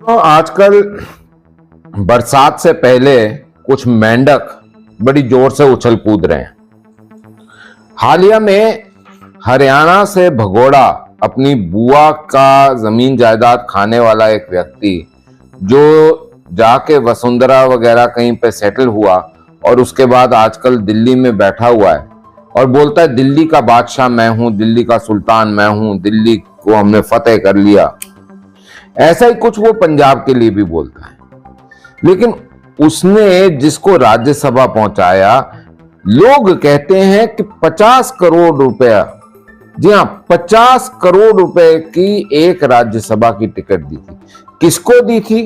तो आजकल बरसात से पहले कुछ मेंढक बड़ी जोर से उछल कूद रहे हैं। हालिया में हरियाणा से भगोड़ा अपनी बुआ का जमीन जायदाद खाने वाला एक व्यक्ति जो जाके वसुंधरा वगैरह कहीं पे सेटल हुआ और उसके बाद आजकल दिल्ली में बैठा हुआ है और बोलता है दिल्ली का बादशाह मैं हूं, दिल्ली का सुल्तान मैं हूं, दिल्ली को हमने फतेह कर लिया। ऐसा ही कुछ वो पंजाब के लिए भी बोलता है। लेकिन उसने जिसको राज्यसभा पहुंचाया, लोग कहते हैं कि 50 करोड़ रुपया, जी हां 50 करोड़ रुपए की एक राज्यसभा की टिकट दी थी। किसको दी थी?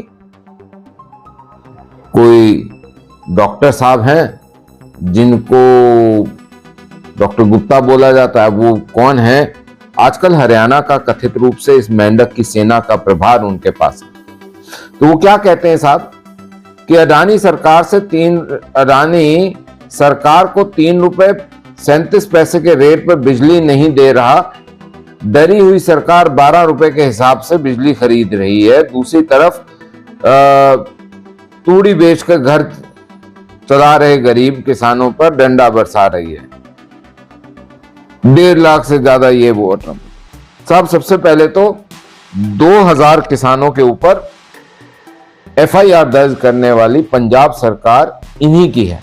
कोई डॉक्टर साहब हैं जिनको डॉक्टर गुप्ता बोला जाता है। वो कौन है? आजकल हरियाणा का कथित रूप से इस मेंढक की सेना का प्रभार उनके पास है। तो वो क्या कहते हैं साहब कि अडानी सरकार को 3 रुपए 37 पैसे के रेट पर बिजली नहीं दे रहा। डरी हुई सरकार 12 रुपए के हिसाब से बिजली खरीद रही है। दूसरी तरफ तूड़ी बेचकर घर चला रहे गरीब किसानों पर डंडा बरसा रही है। 1.5 लाख से ज्यादा ये वो साहब। सबसे पहले तो 2000 किसानों के ऊपर FIR दर्ज करने वाली पंजाब सरकार इन्हीं की है।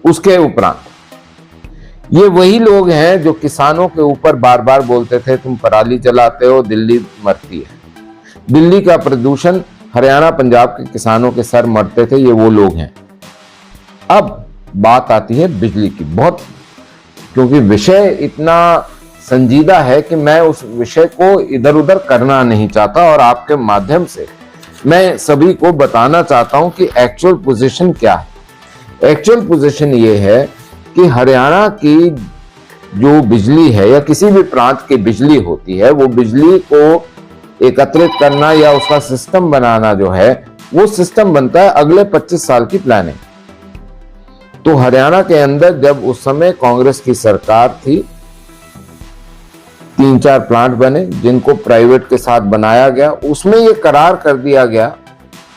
उसके उपरांत ये वही लोग हैं जो किसानों के ऊपर बार बार बोलते थे तुम पराली जलाते हो, दिल्ली मरती है। दिल्ली का प्रदूषण हरियाणा पंजाब के किसानों के सर मरते थे, ये वो लोग हैं। अब बात आती है बिजली की। बहुत, क्योंकि विषय इतना संजीदा है कि मैं उस विषय को इधर उधर करना नहीं चाहता और आपके माध्यम से मैं सभी को बताना चाहता हूं कि एक्चुअल पोजीशन क्या है। एक्चुअल पोजीशन ये है कि हरियाणा की जो बिजली है या किसी भी प्रांत की बिजली होती है, वो बिजली को एकत्रित करना या उसका सिस्टम बनाना जो है, वो सिस्टम बनता है अगले 25 साल की प्लानिंग। तो हरियाणा के अंदर जब उस समय कांग्रेस की सरकार थी, 3-4 प्लांट बने जिनको प्राइवेट के साथ बनाया गया। उसमें यह करार कर दिया गया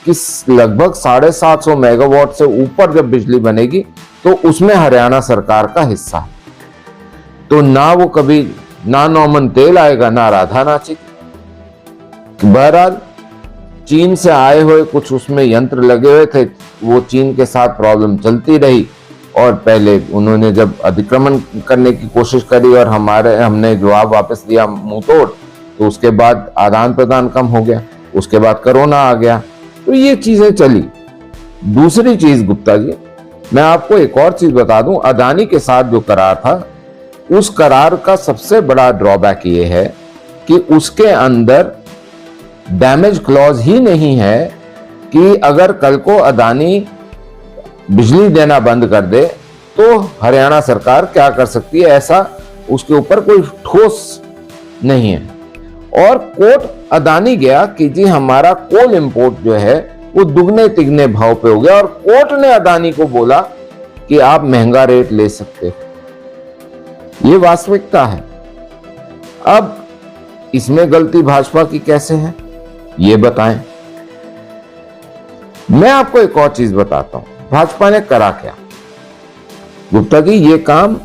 कि लगभग 750 मेगावाट से ऊपर जब बिजली बनेगी तो उसमें हरियाणा सरकार का हिस्सा है। तो ना वो कभी ना नौमन तेल आएगा ना राधा नाचेगी। बहरहाल चीन से आए हुए कुछ उसमें यंत्र लगे हुए थे, वो चीन के साथ प्रॉब्लम चलती रही और पहले उन्होंने जब अतिक्रमण करने की कोशिश करी और हमने जवाब वापस दिया मुंह तोड़, तो उसके बाद आदान प्रदान कम हो गया। उसके बाद कोरोना आ गया, तो ये चीजें चली। दूसरी चीज गुप्ता जी, मैं आपको एक और चीज बता दूं। अदानी के साथ जो करार था, उस करार का सबसे बड़ा ड्रॉबैक ये है कि उसके अंदर डैमेज क्लॉज ही नहीं है कि अगर कल को अदानी बिजली देना बंद कर दे तो हरियाणा सरकार क्या कर सकती है, ऐसा उसके ऊपर कोई ठोस नहीं है। और कोर्ट अदानी गया कि जी हमारा कोल इंपोर्ट जो है वो दुगने तिगने भाव पे हो गया और कोर्ट ने अदानी को बोला कि आप महंगा रेट ले सकते हो। ये वास्तविकता है। अब इसमें गलती भाजपा की कैसे है, ये बताएं। मैं आपको एक और चीज बताता हूं, भाजपा ने करा क्या। गुप्ता जी, ये काम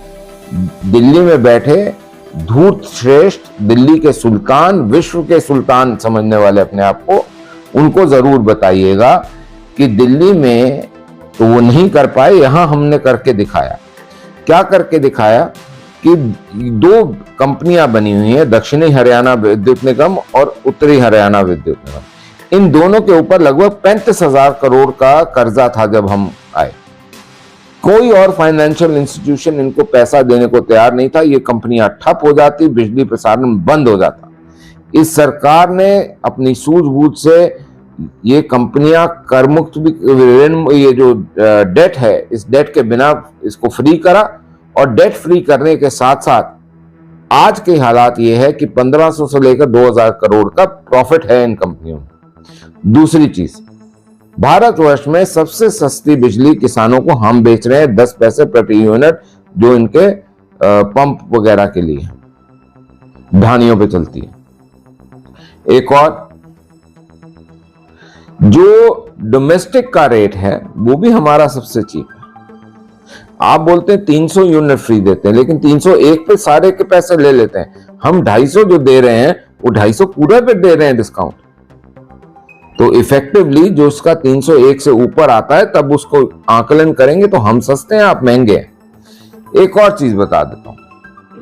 दिल्ली में बैठे धूर्त श्रेष्ठ, दिल्ली के सुल्तान, विश्व के सुल्तान समझने वाले अपने आप को, उनको जरूर बताइएगा कि दिल्ली में तो वो नहीं कर पाए, यहां हमने करके दिखाया। क्या करके दिखाया कि 2 कंपनियां बनी हुई हैं, दक्षिणी हरियाणा विद्युत निगम और उत्तरी हरियाणा विद्युत निगम। इन दोनों के ऊपर लगभग 35,000 करोड़ का कर्जा था जब हम आए। कोई और फाइनेंशियल इंस्टीट्यूशन इनको पैसा देने को तैयार नहीं था। ये कंपनियां ठप हो जाती, बिजली प्रसारण बंद हो जाता। इस सरकार ने अपनी सूझबूझ से ये कंपनियां कर मुक्त भी, ये जो डेट है, इस डेट के बिना इसको फ्री करा और डेट फ्री करने के साथ साथ आज के हालात ये है कि 1500 से लेकर 2000 करोड़ का प्रॉफिट है इन कंपनियों में। दूसरी चीज, भारतवर्ष में सबसे सस्ती बिजली किसानों को हम बेच रहे हैं 10 पैसे प्रति यूनिट, जो इनके पंप वगैरह के लिए ढानियों पे चलती है। एक और जो डोमेस्टिक का रेट है वो भी हमारा सबसे चीप है। आप बोलते हैं 300 यूनिट फ्री देते हैं, लेकिन 301 पे सारे के पैसे ले लेते हैं। हम 250 जो दे रहे हैं वो 250 पूरे पे दे रहे हैं डिस्काउंट। तो इफेक्टिवली जो उसका 301 से ऊपर आता है तब उसको आकलन करेंगे तो हम सस्ते हैं, आप महंगे हैं। एक और चीज बता देता हूं,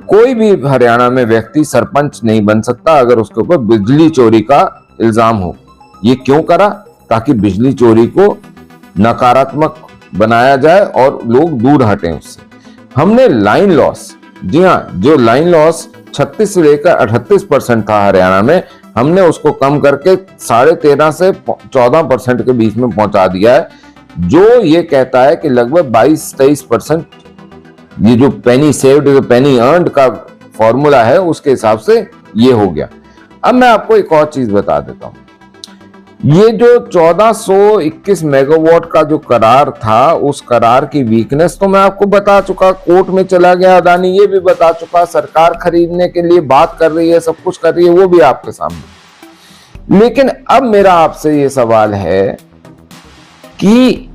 कोई भी हरियाणा में व्यक्ति सरपंच नहीं बन सकता अगर उसके ऊपर बिजली चोरी का इल्जाम हो। ये क्यों करा? ताकि बिजली चोरी को नकारात्मक बनाया जाए और लोग दूर हटें उससे। हमने लाइन लॉस, जी हाँ, जो लाइन लॉस 36 से लेकर 38% था हरियाणा में, हमने उसको कम करके 13.5 से 14% के बीच में पहुंचा दिया है, जो ये कहता है कि लगभग 22-23% ये जो पेनी सेव्ड पेनी अर्नड का फॉर्मूला है उसके हिसाब से ये हो गया। अब मैं आपको एक और चीज बता देता हूं, ये जो 1421 मेगावाट का जो करार था, उस करार की वीकनेस तो मैं आपको बता चुका, कोर्ट में चला गया अदानी, ये भी बता चुका, सरकार खरीदने के लिए बात कर रही है, सब कुछ कर रही है, वो भी आपके सामने। लेकिन अब मेरा आपसे ये सवाल है कि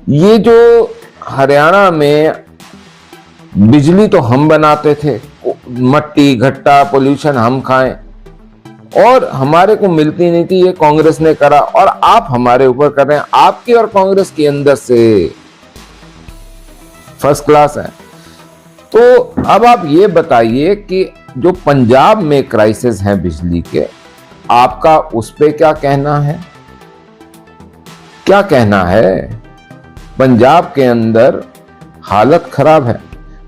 ये जो हरियाणा में बिजली तो हम बनाते थे, मट्टी घट्टा पोल्यूशन हम खाएं, और हमारे को मिलती नहीं थी, ये कांग्रेस ने करा, और आप हमारे ऊपर कर रहे हैं। आपकी और कांग्रेस के अंदर से फर्स्ट क्लास है। तो अब आप ये बताइए कि जो पंजाब में क्राइसिस है बिजली के, आपका उस पे क्या कहना है? क्या कहना है? पंजाब के अंदर हालत खराब है।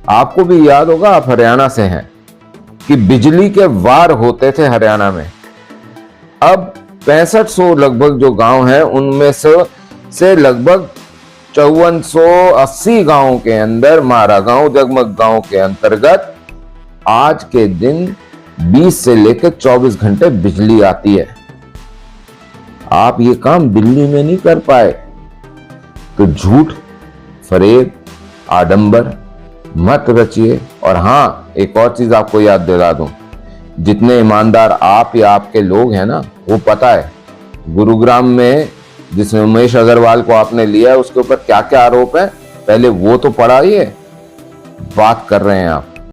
आपको भी याद होगा, आप हरियाणा से हैं, कि बिजली के वार होते थे हरियाणा में। अब 6500 लगभग जो गांव हैं उनमें से लगभग 5480 गांवों के अंदर मारा गांव, जगमग गांव के अंतर्गत आज के दिन 20 से लेकर 24 घंटे बिजली आती है। आप ये काम दिल्ली में नहीं कर पाए, तो झूठ फरेब आडंबर मत रचिए। और हाँ, एक और चीज आपको याद दिला दूं, जितने ईमानदार आप या आपके लोग हैं ना, वो पता है गुरुग्राम में जिस उमेश अग्रवाल को आपने लिया है उसके ऊपर क्या क्या आरोप है, पहले वो तो पढ़ाइए, बात कर रहे हैं आप।